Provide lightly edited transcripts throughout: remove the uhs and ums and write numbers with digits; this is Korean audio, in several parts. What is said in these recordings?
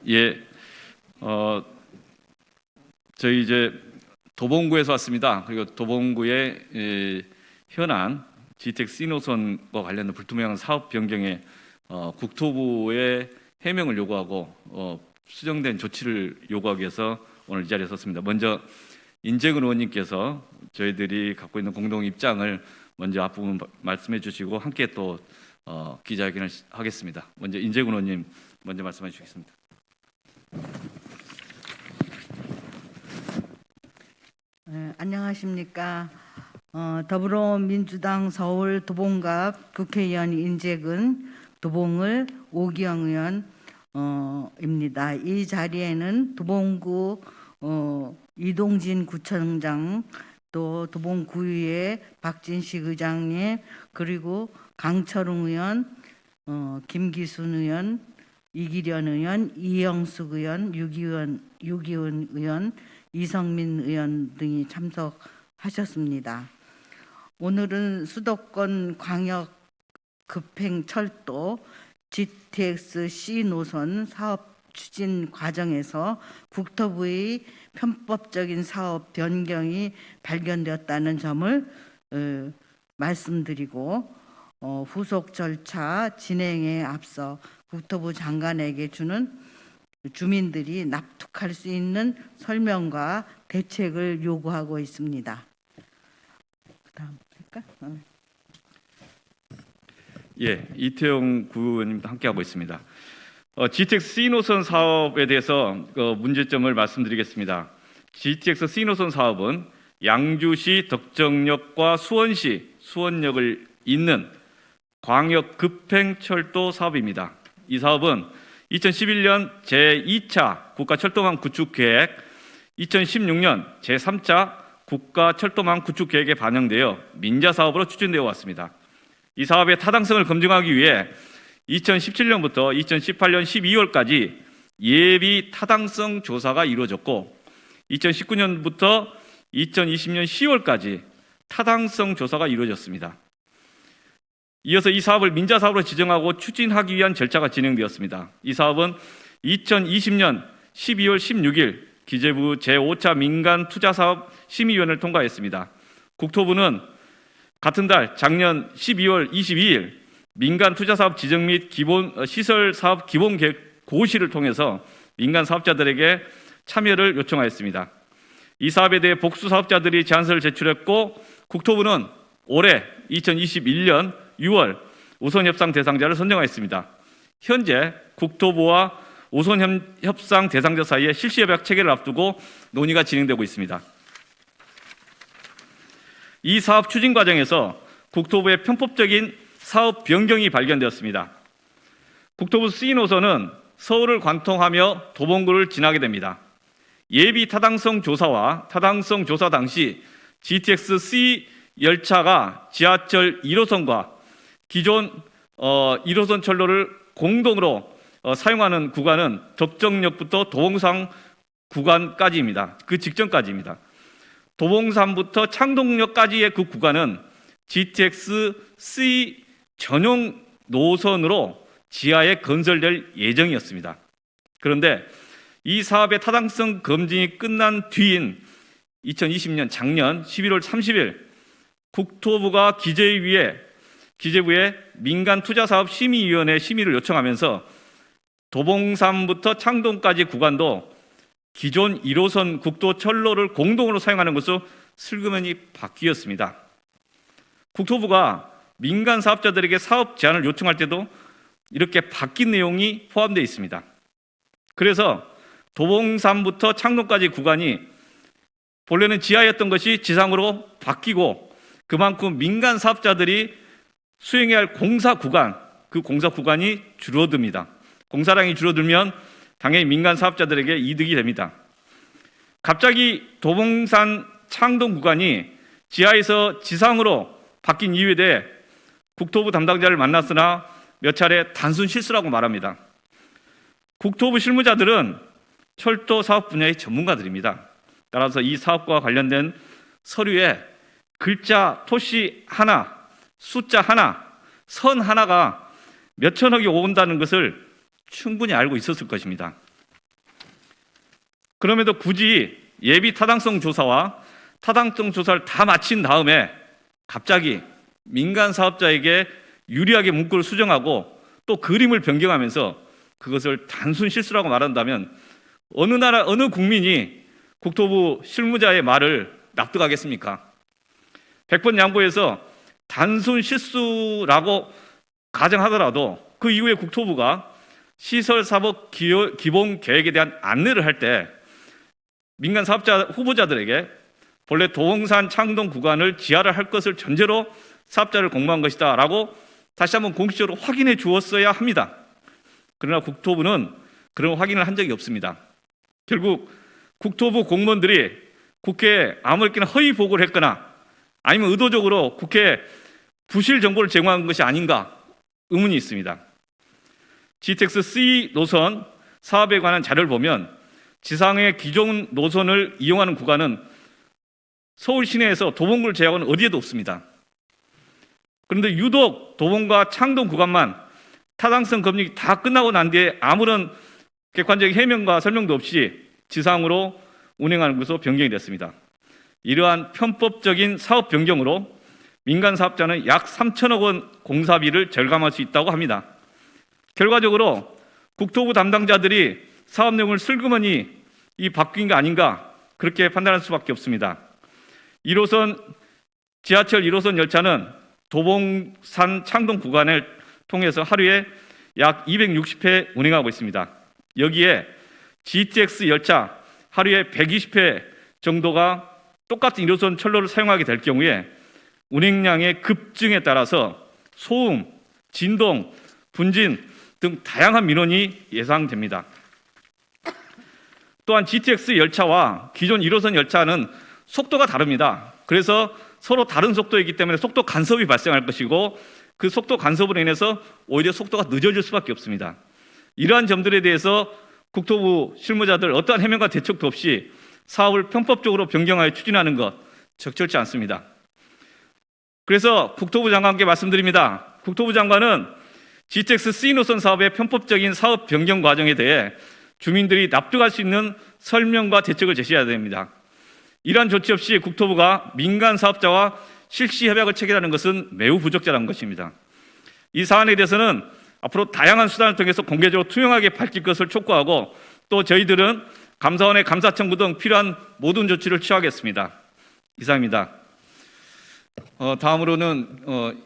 예, 저희 이제 도봉구에서 왔습니다. 그리고 도봉구의 현안 GTX C노선과 관련된 불투명한 사업 변경에 국토부의 해명을 요구하고 수정된 조치를 요구하기 위해서 오늘 이 자리에 섰습니다. 먼저 인재근 의원님께서 저희들이 갖고 있는 공동 입장을 먼저 앞부분 말씀해 주시고 함께 또 기자회견을 하겠습니다. 먼저 인재근 의원님 먼저 말씀해 주시겠습니다. 안녕하십니까. 더불어민주당 서울 도봉갑 국회의원 인재근, 도봉을 오기영 의원입니다. 이 자리에는 도봉구 이동진 구청장, 또 도봉구의 박진식 의장님, 그리고 강철웅 의원, 김기순 의원, 이기련 의원, 이영숙 의원, 유기훈 의원, 이성민 의원 등이 참석하셨습니다. 오늘은 수도권 광역 급행철도 GTX C 노선 사업 추진 과정에서 국토부의 편법적인 사업 변경이 발견되었다는 점을 말씀드리고 후속 절차 진행에 앞서 국토부 장관에게 주는 주민들이 납득할 수 있는 설명과 대책을 요구하고 있습니다. 그다음 할까? 예, 이태용 구의원님도 함께하고 있습니다. GTX C 노선 사업에 대해서 문제점을 말씀드리겠습니다. GTX C 노선 사업은 양주시 덕정역과 수원시 수원역을 잇는 광역 급행철도 사업입니다. 이 사업은 2011년 제2차 국가철도망 구축계획, 2016년 제3차 국가철도망 구축계획에 반영되어 민자사업으로 추진되어 왔습니다. 이 사업의 타당성을 검증하기 위해 2017년부터 2018년 12월까지 예비 타당성 조사가 이루어졌고 2019년부터 2020년 10월까지 타당성 조사가 이루어졌습니다. 이어서 이 사업을 민자사업으로 지정하고 추진하기 위한 절차가 진행되었습니다. 이 사업은 2020년 12월 16일 기재부 제5차 민간투자사업 심의위원회를 통과했습니다. 국토부는 같은 달 작년 12월 22일 민간투자사업 지정 및 시설사업 기본계획 고시를 통해서 민간 사업자들에게 참여를 요청하였습니다. 이 사업에 대해 복수 사업자들이 제안서를 제출했고 국토부는 올해 2021년 6월 우선협상 대상자를 선정하였습니다. 현재 국토부와 우선협상 대상자 사이에 실시협약 체결을 앞두고 논의가 진행되고 있습니다. 이 사업 추진 과정에서 국토부의 편법적인 사업 변경이 발견되었습니다. 국토부 C 노선은 서울을 관통하며 도봉구를 지나게 됩니다. 예비 타당성 조사와 타당성 조사 당시 GTX C 열차가 지하철 1호선과 기존 1호선 철로를 공동으로 사용하는 구간은 덕정역부터 도봉산 구간까지입니다. 그 직전까지입니다. 도봉산부터 창동역까지의 그 구간은 GTX C 전용 노선으로 지하에 건설될 예정이었습니다. 그런데 이 사업의 타당성 검증이 끝난 뒤인 2020년 작년 11월 30일 국토부가 기재부에 민간투자사업 심의위원회 심의를 요청하면서 도봉산부터 창동까지 구간도 기존 1호선 국도철로를 공동으로 사용하는 것으로 슬그머니 바뀌었습니다. 국토부가 민간 사업자들에게 사업 제안을 요청할 때도 이렇게 바뀐 내용이 포함되어 있습니다. 그래서 도봉산부터 창동까지 구간이 본래는 지하였던 것이 지상으로 바뀌고 그만큼 민간 사업자들이 수행해야 할 공사 구간, 그 공사 구간이 줄어듭니다. 공사량이 줄어들면 당연히 민간 사업자들에게 이득이 됩니다. 갑자기 도봉산 창동 구간이 지하에서 지상으로 바뀐 이유에 대해 국토부 담당자를 만났으나 몇 차례 단순 실수라고 말합니다. 국토부 실무자들은 철도 사업 분야의 전문가들입니다. 따라서 이 사업과 관련된 서류에 글자 토시 하나, 숫자 하나, 선 하나가 몇 천억이 온다는 것을 충분히 알고 있었을 것입니다. 그럼에도 굳이 예비 타당성 조사와 타당성 조사를 다 마친 다음에 갑자기 민간 사업자에게 유리하게 문구를 수정하고 또 그림을 변경하면서 그것을 단순 실수라고 말한다면 어느 나라, 어느 국민이 국토부 실무자의 말을 납득하겠습니까? 100번 양보해서 단순 실수라고 가정하더라도 그 이후에 국토부가 시설사업 기본 계획에 대한 안내를 할 때 민간 사업자 후보자들에게 본래 도봉산 창동 구간을 지하를 할 것을 전제로 사업자를 공모한 것이다 라고 다시 한번 공식적으로 확인해 주었어야 합니다. 그러나 국토부는 그런 확인을 한 적이 없습니다. 결국 국토부 공무원들이 국회에 아무렇게나 허위 보고를 했거나 아니면 의도적으로 국회에 부실 정보를 제공한 것이 아닌가 의문이 있습니다. GTX C 노선 사업에 관한 자료를 보면 지상의 기존 노선을 이용하는 구간은 서울 시내에서 도봉구를 제외하고는 어디에도 없습니다. 그런데 유독 도봉과 창동 구간만 타당성 검증이 다 끝나고 난 뒤에 아무런 객관적인 해명과 설명도 없이 지상으로 운행하는 것으로 변경이 됐습니다. 이러한 편법적인 사업 변경으로 민간 사업자는 약 3천억 원 공사비를 절감할 수 있다고 합니다. 결과적으로 국토부 담당자들이 사업 내용을 슬그머니 바뀐 게 아닌가 그렇게 판단할 수밖에 없습니다. 1호선 지하철 1호선 열차는 도봉산 창동 구간을 통해서 하루에 약 260회 운행하고 있습니다. 여기에 GTX 열차 하루에 120회 정도가 똑같은 1호선 철로를 사용하게 될 경우에 운행량의 급증에 따라서 소음, 진동, 분진 등 다양한 민원이 예상됩니다. 또한 GTX 열차와 기존 1호선 열차는 속도가 다릅니다. 그래서 서로 다른 속도이기 때문에 속도 간섭이 발생할 것이고 그 속도 간섭으로 인해서 오히려 속도가 늦어질 수밖에 없습니다. 이러한 점들에 대해서 국토부 실무자들 어떠한 해명과 대책도 없이 사업을 편법적으로 변경하여 추진하는 것 적절치 않습니다. 그래서 국토부 장관께 말씀드립니다. 국토부 장관은 GTX C 노선 사업의 편법적인 사업 변경 과정에 대해 주민들이 납득할 수 있는 설명과 대책을 제시해야 됩니다. 이러한 조치 없이 국토부가 민간 사업자와 실시 협약을 체결하는 것은 매우 부적절한 것입니다. 이 사안에 대해서는 앞으로 다양한 수단을 통해서 공개적으로 투명하게 밝힐 것을 촉구하고 또 저희들은 감사원의 감사 청구 등 필요한 모든 조치를 취하겠습니다. 이상입니다. 다음으로는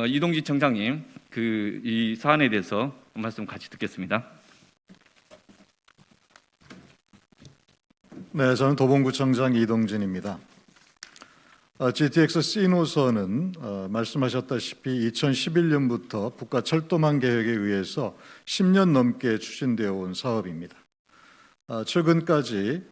이동지 청장님 이 사안에 대해서 말씀 같이 듣겠습니다. 네, 저는 도봉구청장 이동진입니다. GTX C 노선은 말씀하셨다시피 2011년부터 국가철도망 계획에 의해서 10년 넘게 추진되어 온 사업입니다. 최근까지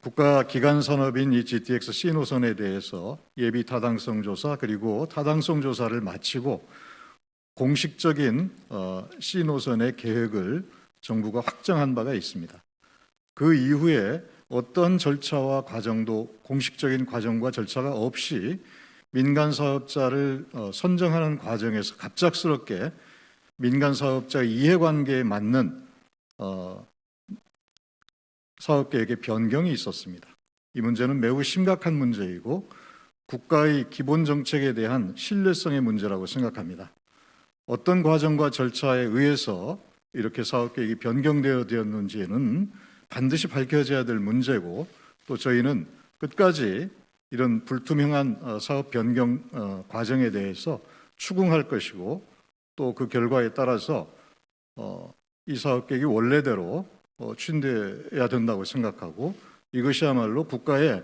국가 기간 산업인 이 GTX C 노선에 대해서 예비 타당성 조사 그리고 타당성 조사를 마치고 공식적인 C 노선의 계획을 정부가 확정한 바가 있습니다. 그 이후에 어떤 절차와 과정도 공식적인 과정과 절차가 없이 민간 사업자를 선정하는 과정에서 갑작스럽게 민간 사업자 이해관계에 맞는 사업계획의 변경이 있었습니다. 이 문제는 매우 심각한 문제이고 국가의 기본 정책에 대한 신뢰성의 문제라고 생각합니다. 어떤 과정과 절차에 의해서 이렇게 사업계획이 변경되었는지는 반드시 밝혀져야 될 문제고 또 저희는 끝까지 이런 불투명한 사업 변경 과정에 대해서 추궁할 것이고 또 그 결과에 따라서 이 사업계획이 원래대로 추진돼야 된다고 생각하고 이것이야말로 국가의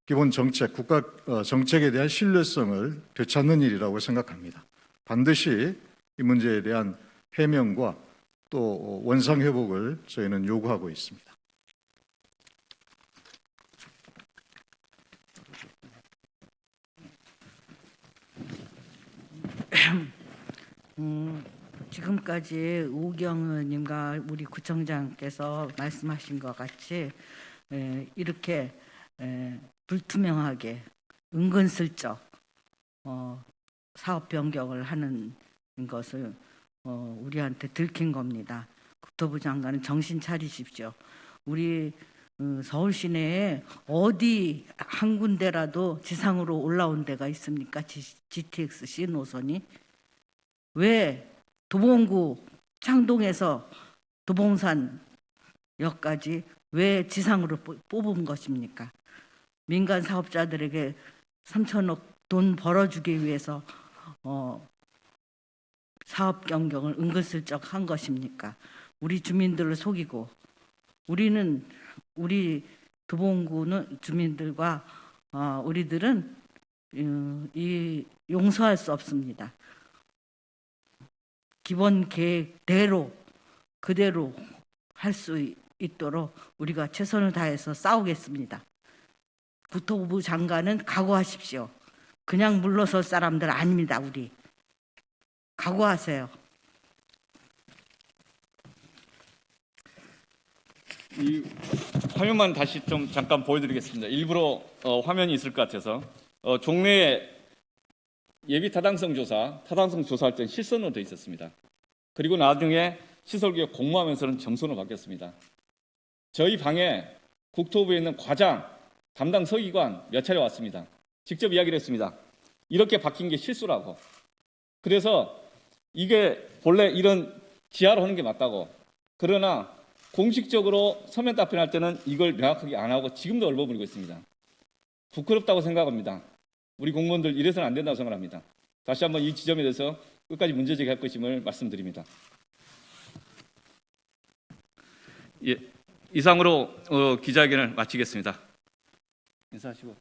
기본 정책, 국가 정책에 대한 신뢰성을 되찾는 일이라고 생각합니다. 반드시 이 문제에 대한 해명과 또 원상 회복을 저희는 요구하고 있습니다. 지금까지 우경 의원님과 우리 구청장께서 말씀하신 것 같이 이렇게 불투명하게 은근슬쩍 사업 변경을 하는 것을 우리한테 들킨 겁니다. 국토부 장관은 정신 차리십시오. 우리 서울 시내에 어디 한 군데라도 지상으로 올라온 데가 있습니까? GTX-C 노선이 왜 도봉구 창동에서 도봉산역까지 왜 지상으로 뽑은 것입니까? 민간 사업자들에게 3천억 돈 벌어주기 위해서 사업 변경을 은근슬쩍 한 것입니까? 우리 주민들을 속이고 우리 도봉구는 주민들과 우리들은 용서할 수 없습니다. 기본 계획대로 그대로 할 수 있도록 우리가 최선을 다해서 싸우겠습니다. 국토부 장관은 각오하십시오. 그냥 물러설 사람들 아닙니다. 우리 각오하세요. 이 화면만 다시 좀 잠깐 보여드리겠습니다. 일부러 화면이 있을 것 같아서 종래에 예비 타당성 조사할 때 실선으로 되어 있었습니다. 그리고 나중에 시설계획 공모하면서는 점선으로 바뀌었습니다. 저희 방에 국토부에 있는 과장, 담당 서기관 몇 차례 왔습니다. 직접 이야기를 했습니다. 이렇게 바뀐 게 실수라고. 그래서 이게 본래 이런 지하로 하는 게 맞다고. 그러나 공식적으로 서면 답변할 때는 이걸 명확하게 안 하고 지금도 얼버무리고 있습니다. 부끄럽다고 생각합니다. 우리 공무원들 이래서는 안 된다고 생각합니다. 다시 한번 이 지점에 대해서 끝까지 문제 제기할 것임을 말씀드립니다. 예, 이상으로 기자회견을 마치겠습니다. 인사하시고.